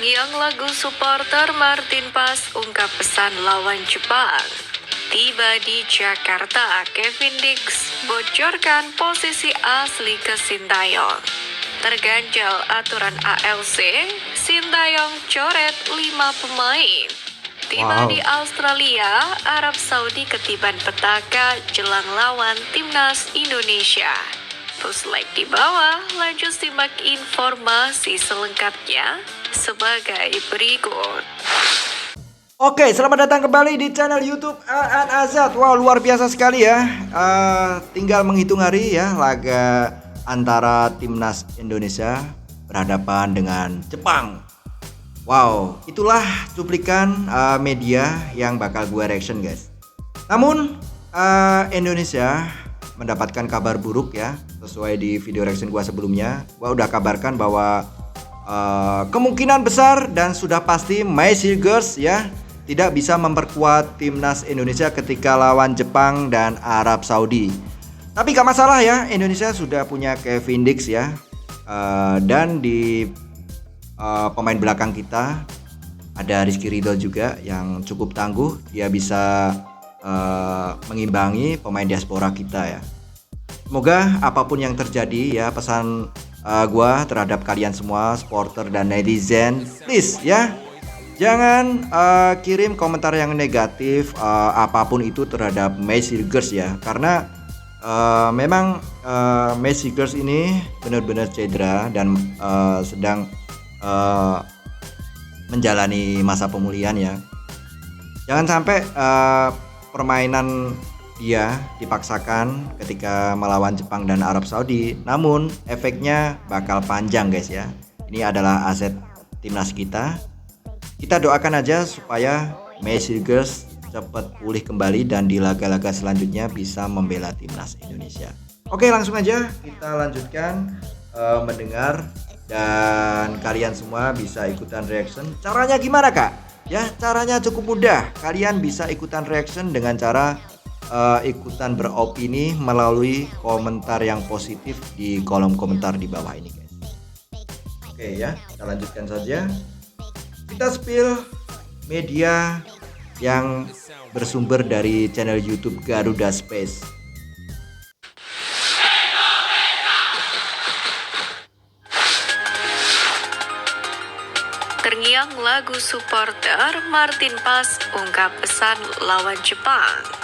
Terngiang lagu supporter Martin Paes ungkap pesan lawan Jepang. Tiba di Jakarta, Kevin Dix bocorkan posisi asli ke Sintayong. Terganjal aturan ALC, Sintayong coret 5 pemain. Tiba di Australia, Arab Saudi ketiban petaka jelang lawan timnas Indonesia. Terus like di bawah, lanjut simak informasi selengkapnya sebagai berikut. Oke, selamat datang kembali di channel YouTube Aan Azad. Wow, luar biasa sekali ya. Tinggal menghitung hari ya, laga antara timnas Indonesia berhadapan dengan Jepang. Wow, itulah cuplikan media yang bakal gue reaction guys. Namun Indonesia mendapatkan kabar buruk ya. Sesuai di video reaction gue sebelumnya, gue udah kabarkan bahwa kemungkinan besar dan sudah pasti Messi Girls ya tidak bisa memperkuat timnas Indonesia ketika lawan Jepang dan Arab Saudi. Tapi gak masalah ya, Indonesia sudah punya Kevin Dix ya. Dan di pemain belakang kita ada Rizky Ridho juga yang cukup tangguh. Dia bisa mengimbangi pemain diaspora kita ya. Semoga apapun yang terjadi ya, pesan gua terhadap kalian semua supporter dan netizen, please ya, jangan kirim komentar yang negatif apapun itu terhadap Messi Girls ya, karena memang Messi Girls ini benar-benar cedera dan sedang menjalani masa pemulihan ya. Jangan sampai permainan dia dipaksakan ketika melawan Jepang dan Arab Saudi, namun efeknya bakal panjang guys ya. Ini adalah aset timnas kita. Kita doakan aja supaya Messi Girls cepat pulih kembali dan di laga-laga selanjutnya bisa membela timnas Indonesia. Oke, langsung aja kita lanjutkan mendengar, dan kalian semua bisa ikutan reaction. Caranya gimana kak? Ya, caranya cukup mudah. Kalian bisa ikutan reaction dengan cara ikutan beropini melalui komentar yang positif di kolom komentar di bawah ini guys. Oke ya, kita lanjutkan saja. Kita spill media yang bersumber dari channel YouTube Garuda Space. Terngiang lagu supporter Martin Paes ungkap pesan lawan Jepang.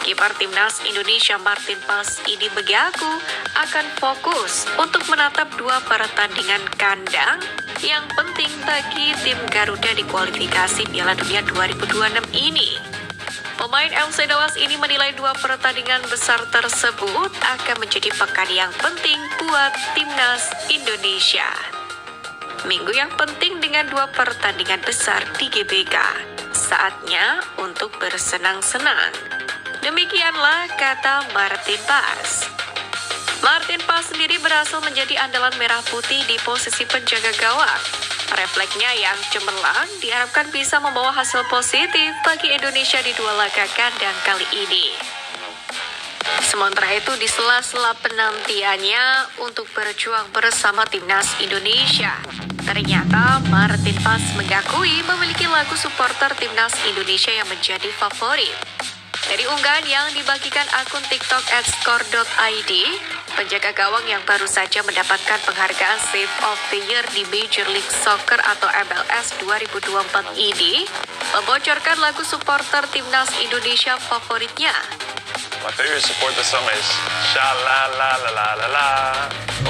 Kiper timnas Indonesia Martin Paes ini mengaku akan fokus untuk menatap 2 pertandingan kandang yang penting bagi tim Garuda di kualifikasi Piala Dunia 2026 ini. Pemain LC Dallas ini menilai 2 pertandingan besar tersebut akan menjadi pekan yang penting buat timnas Indonesia. Minggu yang penting dengan 2 pertandingan besar di GBK. Saatnya untuk bersenang-senang. Demikianlah kata Martin Paes. Martin Paes sendiri berhasil menjadi andalan merah putih di posisi penjaga gawang. Refleksnya yang cemerlang diharapkan bisa membawa hasil positif bagi Indonesia di 2 laga kandang kali ini. Sementara itu di sela-sela penantiannya untuk berjuang bersama timnas Indonesia, ternyata Martin Paes mengakui memiliki lagu supporter timnas Indonesia yang menjadi favorit. Dari unggahan yang dibagikan akun TikTok @score.id, penjaga gawang yang baru saja mendapatkan penghargaan Save of the Year di Major League Soccer atau MLS 2024 ini membocorkan lagu supporter timnas Indonesia favoritnya. My favorite supporter song is Sha-la-la-la-la-la,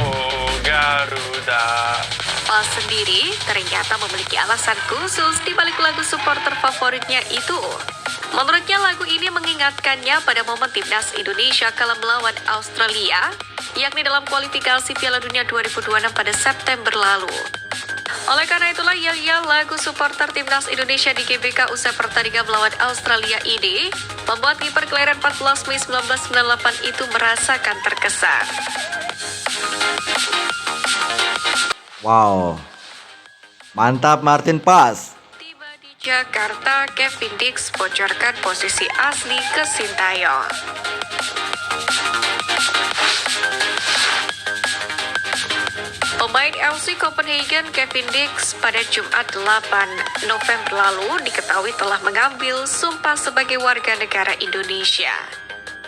oh Garuda. Paes sendiri ternyata memiliki alasan khusus di balik lagu supporter favoritnya itu. Menurutnya lagu ini mengingatkannya pada momen timnas Indonesia kala melawan Australia, yakni dalam kualifikasi Piala Dunia 2026 pada September lalu. Oleh karena itulah lagu supporter timnas Indonesia di GBK usai pertandingan melawan Australia ini membuat kiper kelahiran 14 Mei 1998 itu merasakan terkesan. Wow, mantap Martin Paes. Jakarta, Kevin Dix bocorkan posisi asli ke Sintayong. FC Copenhagen Kevin Dix pada Jumat 8 November lalu diketahui telah mengambil sumpah sebagai warga negara Indonesia.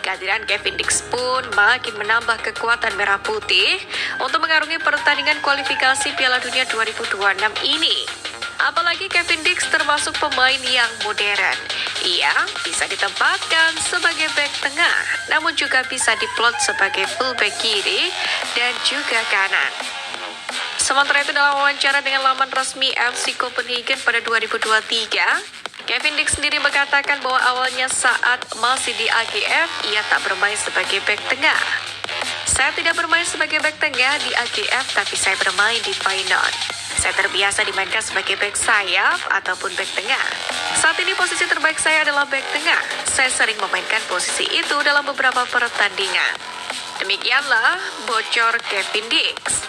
Kehadiran Kevin Dix pun makin menambah kekuatan Merah Putih untuk mengarungi pertandingan kualifikasi Piala Dunia 2026 ini. Apalagi Kevin Dix termasuk pemain yang modern. Ia bisa ditempatkan sebagai bek tengah, namun juga bisa diplot sebagai fullback kiri dan juga kanan. Sementara itu dalam wawancara dengan laman resmi FC Copenhagen pada 2023, Kevin Dix sendiri mengatakan bahwa awalnya saat masih di AGF, ia tak bermain sebagai bek tengah. Saya tidak bermain sebagai bek tengah di AGF, tapi saya bermain di Feyenoord. Saya terbiasa dimainkan sebagai bek sayap ataupun bek tengah. Saat ini posisi terbaik saya adalah bek tengah. Saya sering memainkan posisi itu dalam beberapa pertandingan. Demikianlah bocor Kevin Dix.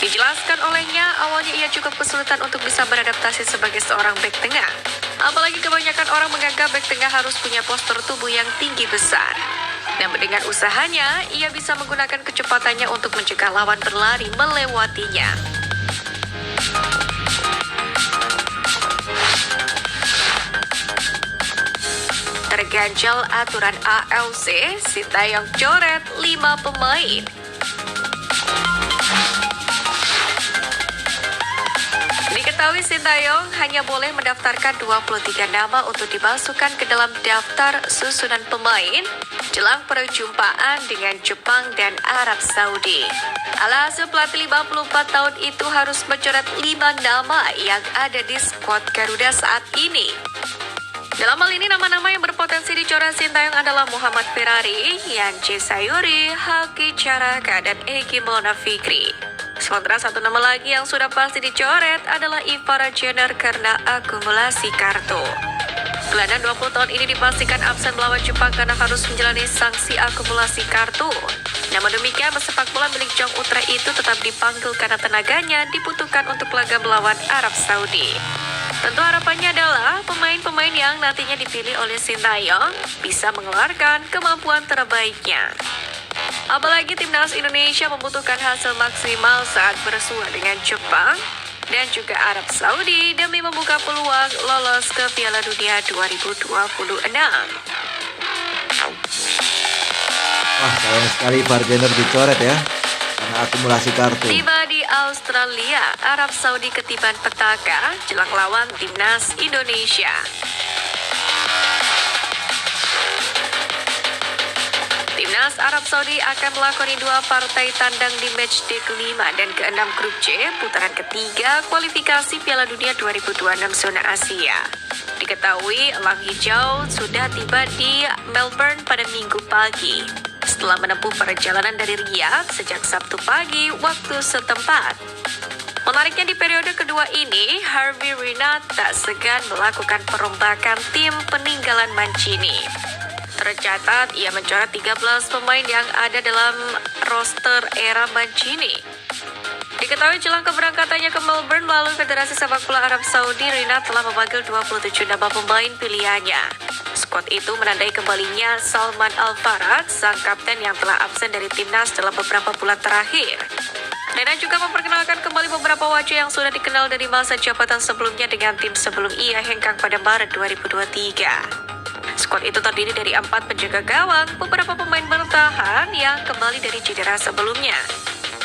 Dijelaskan olehnya, awalnya ia cukup kesulitan untuk bisa beradaptasi sebagai seorang bek tengah. Apalagi kebanyakan orang menganggap bek tengah harus punya postur tubuh yang tinggi besar. Namun dengan usahanya, ia bisa menggunakan kecepatannya untuk mencegah lawan berlari melewatinya. Terganjal aturan AFC, Sintayong coret 5 pemain. Diketahui Sintayong hanya boleh mendaftarkan 23 nama untuk dimasukkan ke dalam daftar susunan pemain jelang perjumpaan dengan Jepang dan Arab Saudi. Alhasil pelatih 54 tahun itu harus mencoret 5 nama yang ada di skuad Garuda saat ini. Dalam hal ini, nama-nama yang berpotensi dicoret Sintayong adalah Muhammad Ferrari, Yance Sayuri, Haki Caraka, dan Egy Maulana Fikri. Sementara satu nama lagi yang sudah pasti dicoret adalah Ivara Jenner karena akumulasi kartu. Gelandang 20 tahun ini dipastikan absen melawan Jepang karena harus menjalani sanksi akumulasi kartu. Namun demikian, pesepak bola milik Jong Utra itu tetap dipanggil karena tenaganya dibutuhkan untuk laga melawan Arab Saudi. Tentu harapannya adalah pemain-pemain yang nantinya dipilih oleh Sintayong bisa mengeluarkan kemampuan terbaiknya. Apalagi timnas Indonesia membutuhkan hasil maksimal saat bersua dengan Jepang dan juga Arab Saudi demi membuka peluang lolos ke Piala Dunia 2026. Wah, sayang sekali Ivara Jenner dicoret ya, karena akumulasi kartu. Tiba di Australia, Arab Saudi ketiban petaka jelang lawan timnas Indonesia. Timnas Arab Saudi akan melakoni 2 partai tandang di matchday ke-5 dan ke-6 grup C putaran ketiga kualifikasi Piala Dunia 2026 zona Asia. Diketahui elang hijau sudah tiba di Melbourne pada Minggu pagi setelah menempuh perjalanan dari Riyadh sejak Sabtu pagi waktu setempat. Menariknya di periode kedua ini, Harvey Renat tak segan melakukan perombakan tim peninggalan Mancini. Tercatat, ia mencoret 13 pemain yang ada dalam roster era Mancini. Diketahui jelang keberangkatannya ke Melbourne melalui Federasi Sepak Bola Arab Saudi, Renat telah memanggil 27 nama pemain pilihannya. Skuad itu menandai kembalinya Salman Al-Farad, sang kapten yang telah absen dari timnas dalam beberapa bulan terakhir. Renat juga memperkenalkan kembali beberapa wajah yang sudah dikenal dari masa jabatan sebelumnya dengan tim sebelum ia hengkang pada Maret 2023. Skuad itu terdiri dari 4 penjaga gawang, beberapa pemain bertahan yang kembali dari cedera sebelumnya,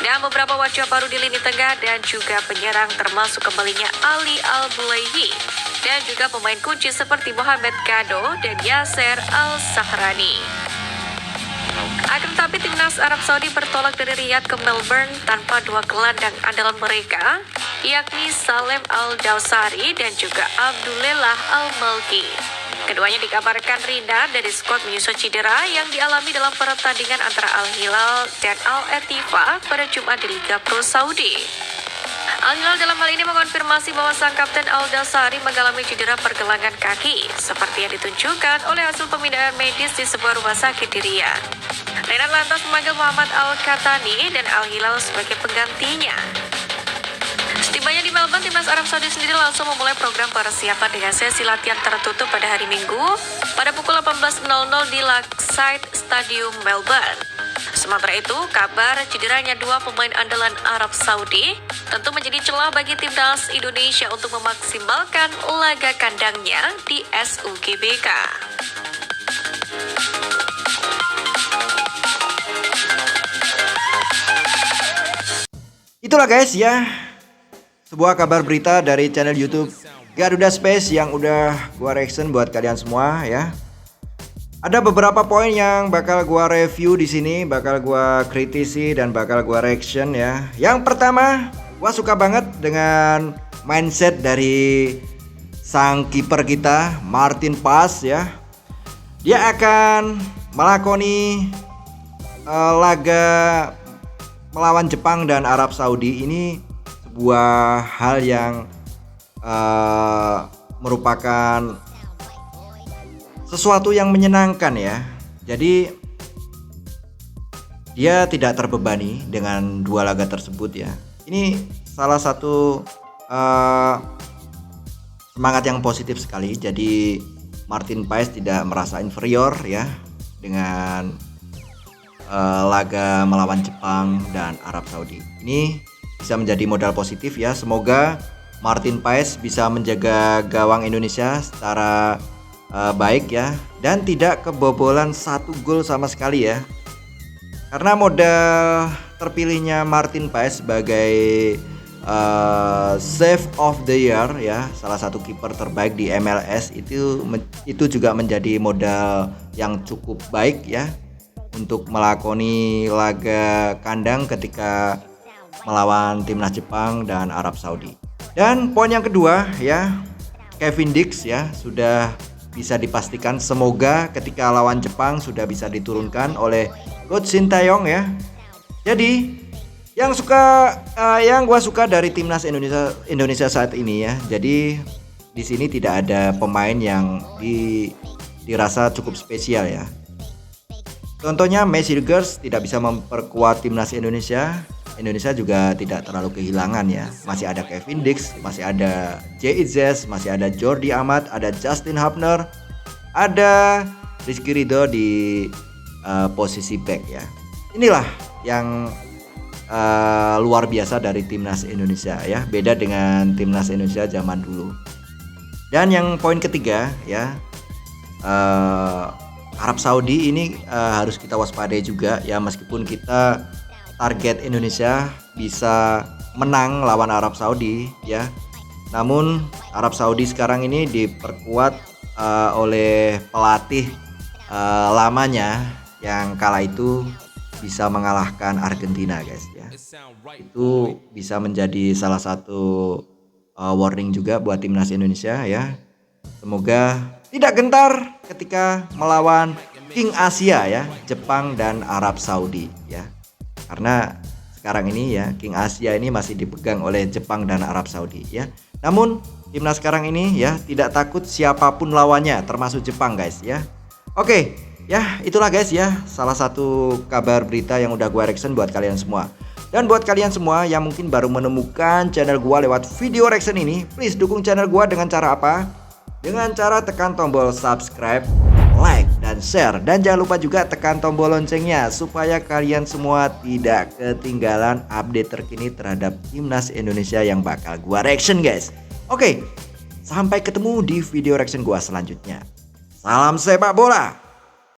dan beberapa wajah baru di lini tengah dan juga penyerang termasuk kembalinya Ali Al-Bulaihi dan juga pemain kunci seperti Mohamed Kado dan Yasser Al-Sahrani. Akan tetapi timnas Arab Saudi bertolak dari Riyadh ke Melbourne tanpa 2 gelandang andalan mereka, yakni Salem Al-Dawsari dan juga Abdullah Al-Malki. Keduanya dikabarkan ringan dari skuad menyusul cedera yang dialami dalam pertandingan antara Al-Hilal dan Al-Ettifaq pada Jumat di Liga Pro Saudi. Al-Hilal dalam hal ini mengonfirmasi bahwa sang kapten Al-Dawsari mengalami cedera pergelangan kaki, seperti yang ditunjukkan oleh hasil pemindahan medis di sebuah rumah sakit di Riyadh. Renat lantas memanggil Muhammad Al-Katani dan Al-Hilal sebagai penggantinya. Setibanya di Melbourne, timnas Arab Saudi sendiri langsung memulai program persiapan dengan sesi latihan tertutup pada hari Minggu pada pukul 18.00 di Lakeside Stadium Melbourne. Sementara itu, kabar cederanya dua pemain andalan Arab Saudi tentu menjadi celah bagi timnas Indonesia untuk memaksimalkan laga kandangnya di SUGBK. Itulah guys ya, sebuah kabar berita dari channel YouTube Garuda Space yang udah gua reaction buat kalian semua ya. Ada beberapa poin yang bakal gua review di sini, bakal gua kritisi dan bakal gua reaction ya. Yang pertama, gua suka banget dengan mindset dari sang kiper kita, Martin Paes ya. Dia akan melakoni laga melawan Jepang dan Arab Saudi. Ini sebuah hal yang merupakan sesuatu yang menyenangkan ya. Jadi dia tidak terbebani dengan dua laga tersebut ya. Ini salah satu semangat yang positif sekali. Jadi Martin Paes tidak merasa inferior ya dengan laga melawan Jepang dan Arab Saudi. Ini bisa menjadi modal positif ya. Semoga Martin Paes bisa menjaga gawang Indonesia secara baik ya, dan tidak kebobolan satu gol sama sekali ya. Karena modal terpilihnya Martin Paes sebagai Save of the Year ya, salah satu kiper terbaik di MLS itu juga menjadi modal yang cukup baik ya untuk melakoni laga kandang ketika melawan timnas Jepang dan Arab Saudi. Dan poin yang kedua ya, Kevin Dix ya sudah bisa dipastikan, semoga ketika lawan Jepang sudah bisa diturunkan oleh Coach Sintayong ya. Jadi yang gua suka dari timnas Indonesia saat ini ya. Jadi di sini tidak ada pemain yang dirasa cukup spesial ya. Contohnya Messi Girls tidak bisa memperkuat timnas Indonesia. Indonesia juga tidak terlalu kehilangan ya. Masih ada Kevin Dix, masih ada J.I.Z, masih ada Jordi Amat, ada Justin Hubner, ada Rizky Ridho di posisi back ya. Inilah yang luar biasa dari timnas Indonesia ya. Beda dengan timnas Indonesia zaman dulu. Dan yang poin ketiga ya, Arab Saudi ini harus kita waspadai juga ya, meskipun kita target Indonesia bisa menang lawan Arab Saudi ya. Namun Arab Saudi sekarang ini diperkuat oleh pelatih lamanya yang kala itu bisa mengalahkan Argentina guys ya. Itu bisa menjadi salah satu warning juga buat timnas Indonesia ya. Semoga tidak gentar ketika melawan King Asia ya, Jepang dan Arab Saudi ya. Karena sekarang ini ya King Asia ini masih dipegang oleh Jepang dan Arab Saudi ya. Namun timnas sekarang ini ya tidak takut siapapun lawannya, termasuk Jepang guys ya. Oke ya, itulah guys ya salah satu kabar berita yang udah gue reaction buat kalian semua. Dan buat kalian semua yang mungkin baru menemukan channel gue lewat video reaction ini, please dukung channel gue dengan cara apa? Dengan cara tekan tombol subscribe, like, dan share. Dan jangan lupa juga tekan tombol loncengnya supaya kalian semua tidak ketinggalan update terkini terhadap timnas Indonesia yang bakal gua reaction guys. Oke, sampai ketemu di video reaction gua selanjutnya. Salam sepak bola.